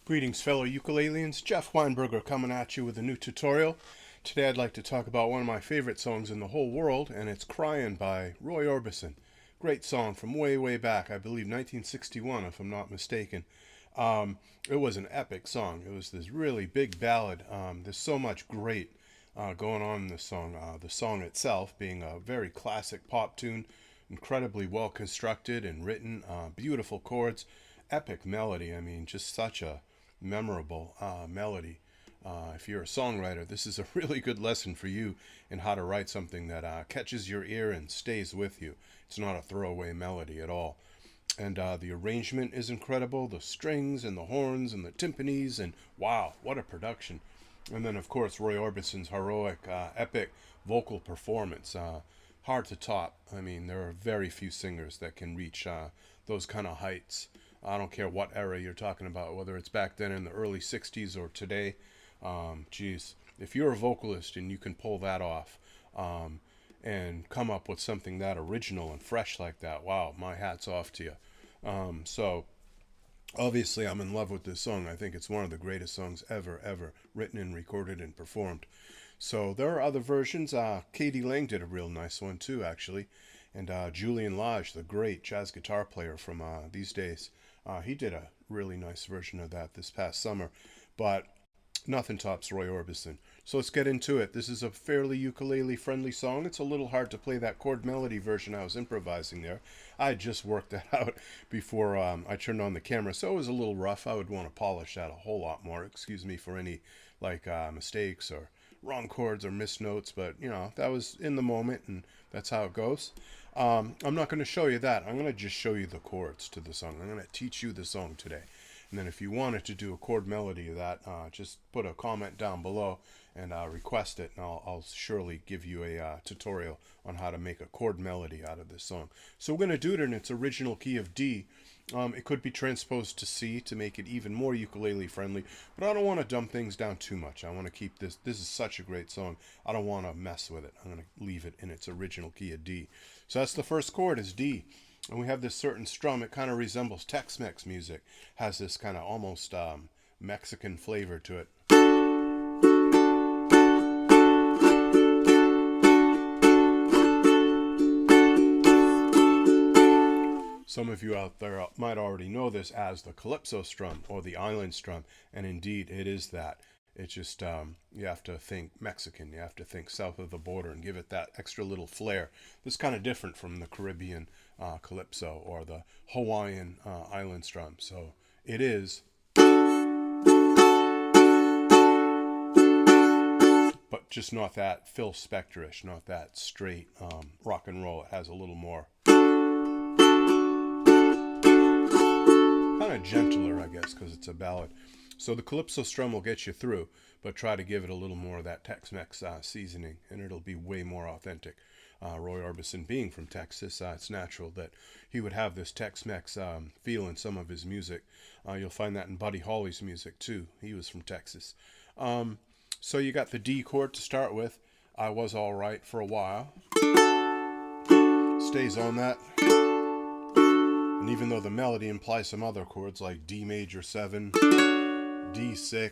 Greetings, fellow ukuleleans. Jeff Weinberger coming at you with a new tutorial. Today I'd like to talk about one of my favorite songs in the whole world, and it's Crying by Roy Orbison. Great song from way, way back, I believe 1961 if I'm not mistaken. It was an epic song. It was this really big ballad. There's so much great going on in this song. The song itself being a very classic pop tune, incredibly well constructed and written, beautiful chords, epic melody. I mean, just such a memorable melody. If you're a songwriter, this is a really good lesson for you in how to write something that catches your ear and stays with you. It's not a throwaway melody at all. And the arrangement is incredible. The strings and the horns and the timpanis, and wow, what a production. And then, of course, Roy Orbison's heroic, epic vocal performance. Hard to top. I mean, there are very few singers that can reach those kind of heights. I don't care what era you're talking about, whether it's back then in the early 60s or today. Geez, if you're a vocalist and you can pull that off and come up with something that original and fresh like that, wow, my hat's off to you. So obviously I'm in love with this song. I think it's one of the greatest songs ever written and recorded and performed. So there are other versions. Katie Lang did a real nice one too, actually. And Julian Lage, the great jazz guitar player from these days, he did a really nice version of that this past summer. But nothing tops Roy Orbison. So let's get into it. This is a fairly ukulele-friendly song. It's a little hard to play that chord melody version I was improvising there. I just worked that out before I turned on the camera, so it was a little rough. I would want to polish that a whole lot more. Excuse me for any mistakes or wrong chords or missed notes, but you know, that was in the moment, and that's how it goes. I'm not going to show you that. I'm going to just show you the chords to the song. I'm going to teach you the song today. And then if you wanted to do a chord melody of that, just put a comment down below and request it, and I'll surely give you a tutorial on how to make a chord melody out of this song. So we're going to do it in its original key of D. It could be transposed to C to make it even more ukulele friendly, but I don't want to dumb things down too much. I want to keep this. This is such a great song. I don't want to mess with it. I'm going to leave it in its original key of D. So that's the first chord, is D. And we have this certain strum. It kind of resembles Tex-Mex music. Has this kind of almost Mexican flavor to it. Some of you out there might already know this as the calypso strum or the island strum, and indeed it is that. It's just, you have to think Mexican, you have to think south of the border and give it that extra little flair. This is kind of different from the Caribbean calypso or the Hawaiian island strum. So it is, but just not that Phil Spector-ish, not that straight rock and roll. It has a little more kind of gentler, I guess, because it's a ballad. So the calypso strum will get you through, but try to give it a little more of that Tex-Mex seasoning, and it'll be way more authentic. Roy Orbison being from Texas, it's natural that he would have this Tex-Mex feel in some of his music. You'll find that in Buddy Holly's music too. He was from Texas. So you got the D chord to start with. I Was All Right for a while. Stays on that. And even though the melody implies some other chords like D major 7, D6,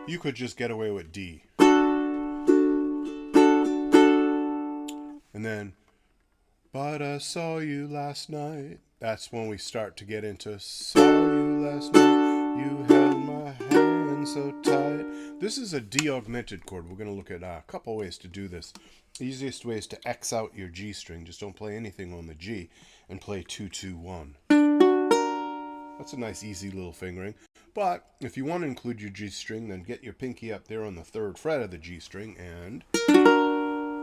you could just get away with D. And then, but I saw you last night. That's when we start to get into saw you last night. You held my hand so tight. This is a D augmented chord. We're going to look at a couple ways to do this. The easiest way is to X out your G string. Just don't play anything on the G and play 2-2-1. That's a nice easy little fingering. But if you want to include your G string, then get your pinky up there on the 3rd fret of the G string, and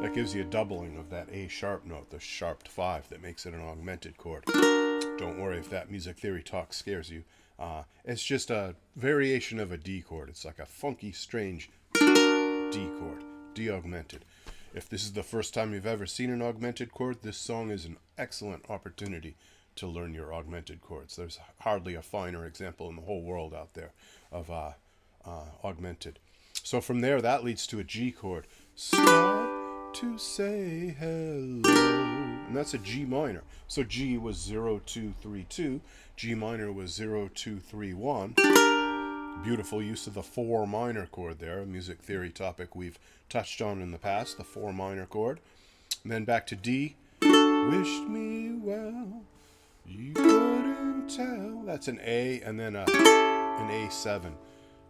that gives you a doubling of that A sharp note, the sharped 5 that makes it an augmented chord. Don't worry if that music theory talk scares you. It's just a variation of a D chord. It's like a funky, strange D chord, D augmented. If this is the first time you've ever seen an augmented chord, this song is an excellent opportunity to learn your augmented chords. There's hardly a finer example in the whole world out there of augmented. So from there, that leads to a G chord. Stop to say hello. And that's a G minor. So G was 0, 2, 3, 2. G minor was 0, 2, 3, 1. Beautiful use of the 4 minor chord there, a music theory topic we've touched on in the past, the 4 minor chord. And then back to D. Wished me well, you couldn't tell. That's an A and then an A7.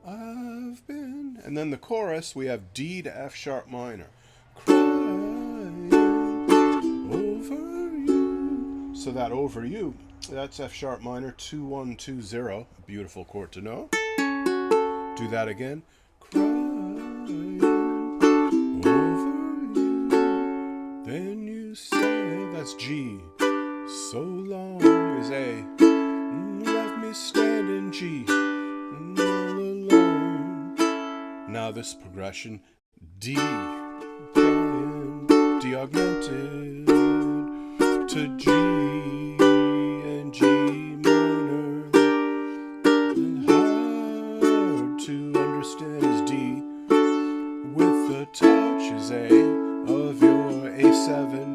I've been. And then the chorus, we have D to F sharp minor. Crying over you. So that over you, that's F sharp minor 2-1-2-0. Beautiful chord to know. Do that again. Crying over you. Then you say, that's G. So long is A. Left me standing G. All alone. Now this progression, D. Crying, D augmented to G and G minor. And hard to understand is D with the touch is A of your A7.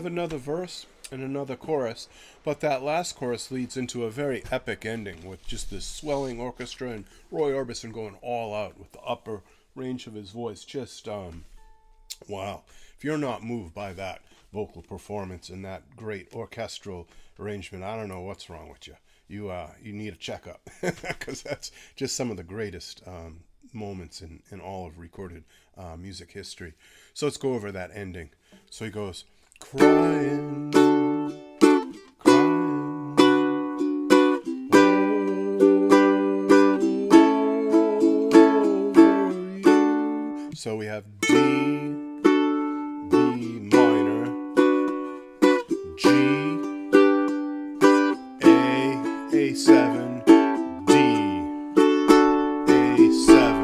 Another verse and another chorus, but that last chorus leads into a very epic ending with just this swelling orchestra and Roy Orbison going all out with the upper range of his voice. Just wow, if you're not moved by that vocal performance and that great orchestral arrangement, I don't know what's wrong with you. You need a checkup, because that's just some of the greatest moments in all of recorded music history. So let's go over that ending. So he goes, crying, crying, over you. So we have D, B minor, G, A7, D, A7.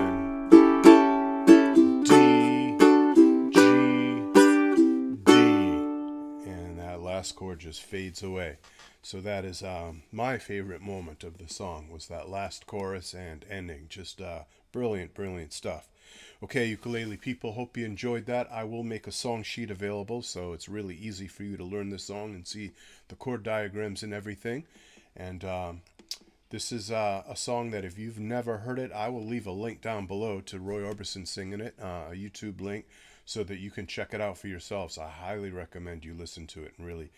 Last chord just fades away. So that is my favorite moment of the song, was that last chorus and ending. Just brilliant stuff. Okay, ukulele people, hope you enjoyed that. I will make a song sheet available, so it's really easy for you to learn this song and see the chord diagrams and everything. And this is a song that if you've never heard it, I will leave a link down below to Roy Orbison singing it, a YouTube link, so that you can check it out for yourselves. I highly recommend you listen to it and really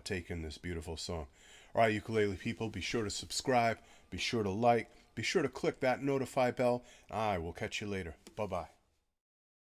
take in this beautiful song. All right, ukulele people, be sure to subscribe, be sure to like, be sure to click that notify bell. I will catch you later. Bye-bye.